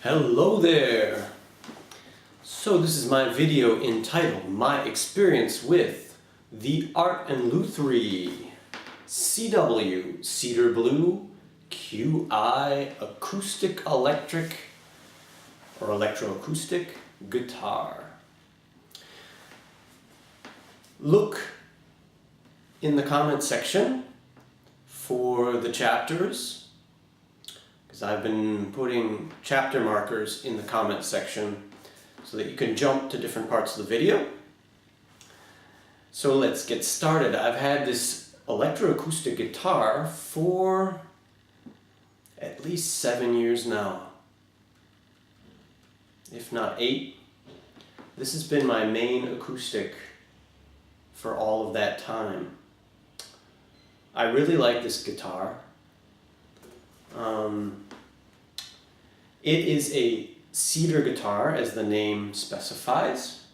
Hello there! So this is my video entitled My Experience with the Art and Lutherie CW Cedar Blue QI Acoustic Electric or Electro-Acoustic Guitar. Look in the comment section for the chapters, because I've been putting chapter markers in the comment section so that you can jump to different parts of the video. So let's get started. I've had this electroacoustic guitar for at least 7 years now, if not 8. This has been my main acoustic for all of that time. I really like this guitar. It is a cedar guitar, as the name specifies.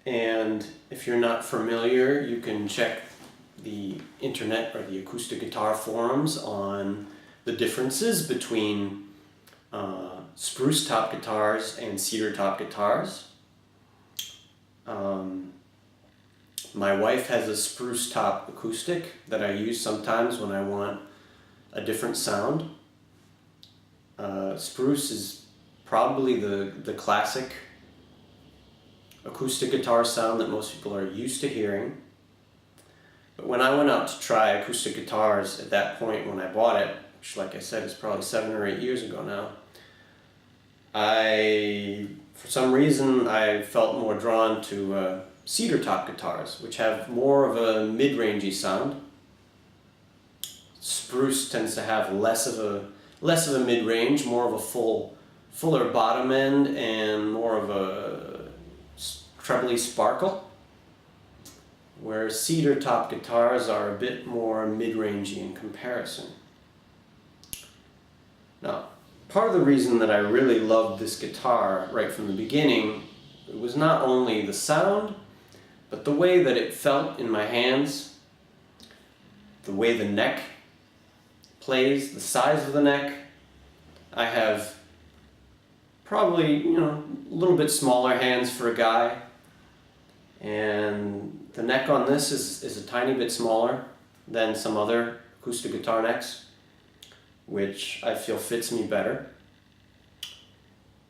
And if you're not familiar, you can check the internet or the acoustic guitar forums on the differences between spruce top guitars and cedar top guitars. My wife has a spruce top acoustic that I use sometimes when I want a different sound. Spruce is probably the classic acoustic guitar sound that most people are used to hearing. But when I went out to try acoustic guitars at that point when I bought it, which like I said is probably 7 or 8 years ago now, for some reason I felt more drawn to cedar top guitars, which have more of a mid-rangey sound. Spruce tends to have less of a mid-range, more of a fuller bottom end and more of a trebly sparkle, where cedar top guitars are a bit more mid-rangey in comparison. Now, part of the reason that I really loved this guitar right from the beginning, it was not only the sound, but the way that it felt in my hands, the way the neck plays, the size of the neck. I have probably, a little bit smaller hands for a guy, and the neck on this is a tiny bit smaller than some other acoustic guitar necks, which I feel fits me better.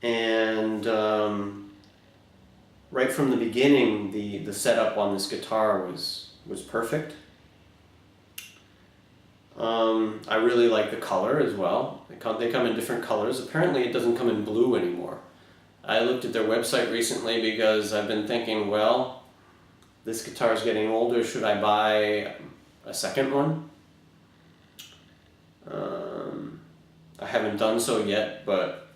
And right from the beginning, the setup on this guitar was perfect. I really like the color as well. They come in different colors. Apparently it doesn't come in blue anymore. I looked at their website recently because I've been thinking, well, this guitar is getting older. Should I buy a second one? I haven't done so yet, but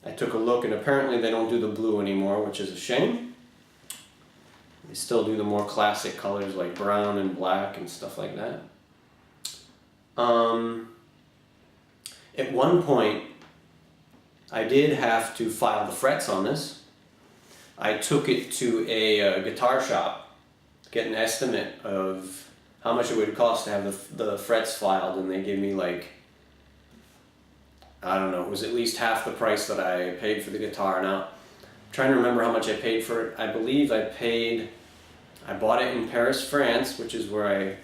I took a look and apparently they don't do the blue anymore, which is a shame. They still do the more classic colors like brown and black and stuff like that. At one point, I did have to file the frets on this. I took it to a guitar shop to get an estimate of how much it would cost to have the frets filed, and they gave me like, I don't know, it was at least half the price that I paid for the guitar. Now, I'm trying to remember how much I paid for it. I believe I bought it in Paris, France, which is where I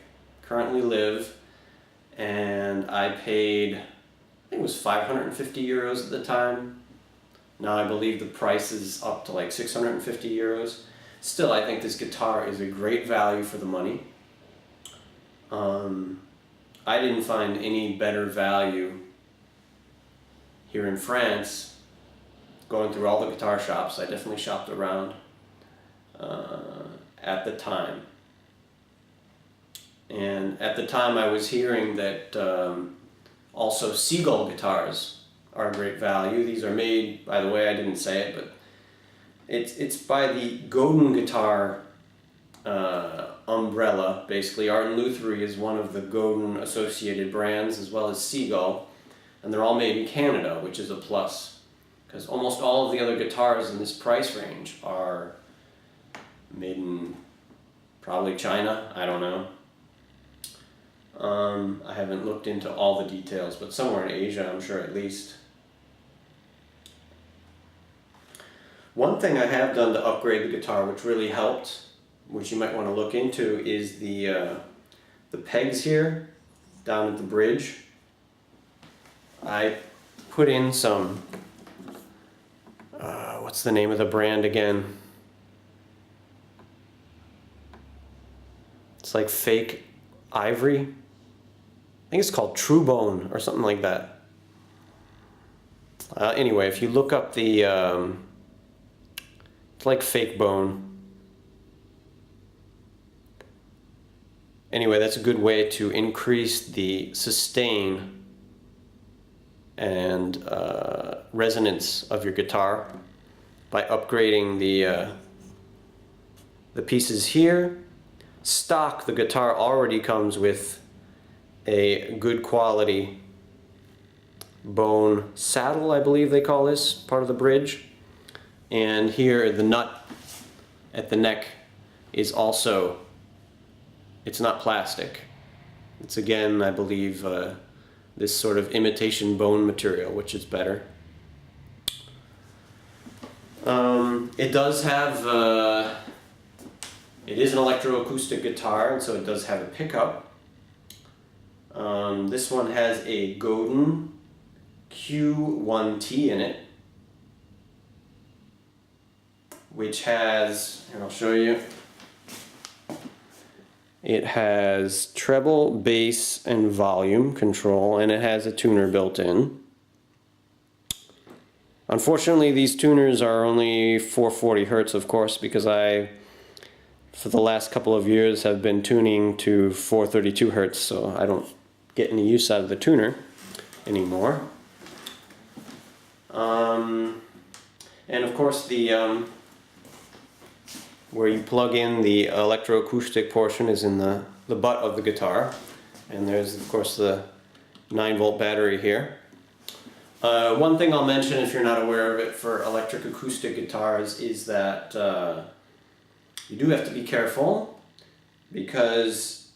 currently live. And I paid, I think it was 550 euros at the time. Now I believe the price is up to like 650 euros. Still, I think this guitar is a great value for the money. I didn't find any better value here in France. Going through all the guitar shops, I definitely shopped around at the time. And at the time I was hearing that also Seagull guitars are a great value. These are made, by the way, I didn't say it, but it's by the Godin guitar umbrella, basically. Art and Lutherie is one of the Godin associated brands, as well as Seagull, and they're all made in Canada, which is a plus, because almost all of the other guitars in this price range are made in probably China, I don't know. I haven't looked into all the details, but somewhere in Asia, I'm sure at least. One thing I have done to upgrade the guitar, which really helped, which you might want to look into, is the pegs here down at the bridge. I put in some, what's the name of the brand again? It's like fake ivory. I think it's called True Bone or something like that. Anyway, if you look up the, it's like fake bone. Anyway, that's a good way to increase the sustain and resonance of your guitar by upgrading the pieces here. Stock, the guitar already comes with a good quality bone saddle, I believe they call this, part of the bridge. And here the nut at the neck is also, it's not plastic. It's again, I believe, this sort of imitation bone material, which is better. It does have, it is an electro-acoustic guitar, and so it does have a pickup. This one has a Godin Q1T in it, which has, and I'll show you, it has treble, bass, and volume control, and it has a tuner built in. Unfortunately, these tuners are only 440 Hertz, of course, because I, for the last couple of years, have been tuning to 432 Hertz, so I don't get any use out of the tuner anymore. And of course, the where you plug in the electroacoustic portion is in the butt of the guitar, and there's of course the 9-volt battery here. One thing I'll mention, if you're not aware of it, for electric acoustic guitars is that you do have to be careful, because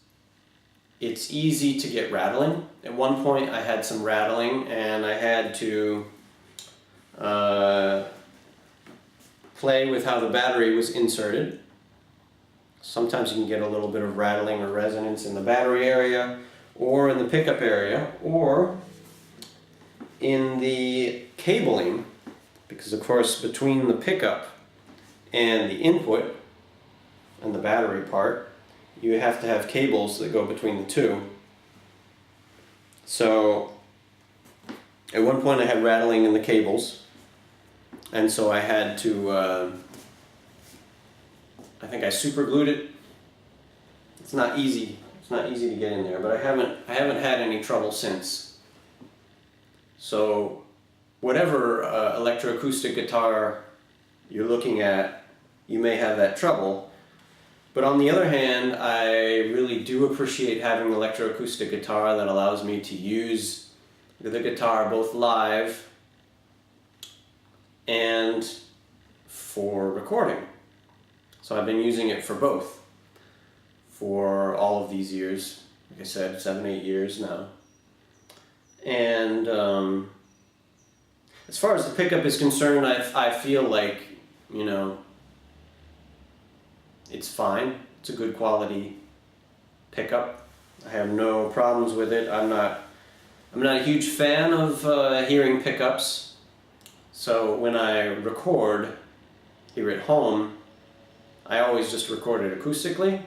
it's easy to get rattling. At one point I had some rattling, and I had to play with how the battery was inserted. Sometimes you can get a little bit of rattling or resonance in the battery area, or in the pickup area, or in the cabling, because of course between the pickup and the input and the battery part, you have to have cables that go between the two. So at one point I had rattling in the cables, and so I had to, I think I super glued it. It's not easy to get in there, but I haven't had any trouble since. So whatever electroacoustic guitar you're looking at, you may have that trouble. But on the other hand, I really do appreciate having an electroacoustic guitar that allows me to use the guitar both live and for recording. So I've been using it for both for all of these years. Like I said, 7-8 years now. And as far as the pickup is concerned, I feel like, you know, it's fine. It's a good quality pickup. I have no problems with it. I'm not a huge fan of hearing pickups. So when I record here at home, I always just record it acoustically.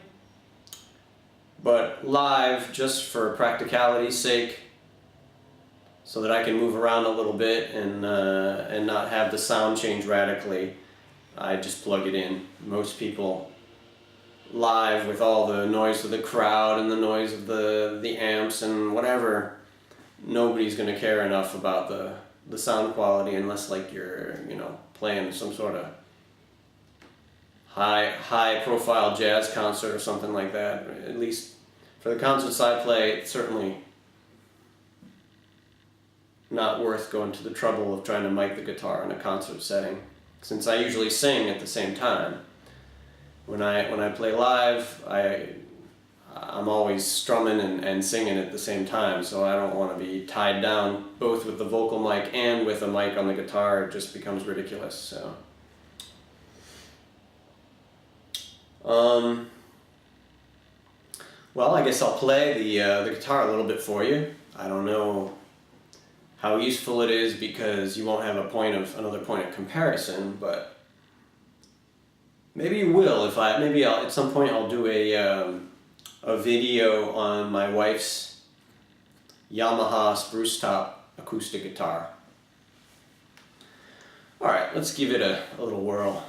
But live, just for practicality's sake, so that I can move around a little bit and not have the sound change radically, I just plug it in. Most people live, with all the noise of the crowd and the noise of the amps and whatever, nobody's going to care enough about the sound quality unless, like, you're, you know, playing some sort of high profile jazz concert or something like that. At least for the concerts I play, it's certainly not worth going to the trouble of trying to mic the guitar in a concert setting, since I usually sing at the same time. When I play live, I'm always strumming and singing at the same time, so I don't want to be tied down both with the vocal mic and with a mic on the guitar. It just becomes ridiculous. So Well, I guess I'll play the guitar a little bit for you. I don't know how useful it is because you won't have another point of comparison, but maybe you will if at some point I'll do a video on my wife's Yamaha Spruce top acoustic guitar. All right, let's give it a little whirl.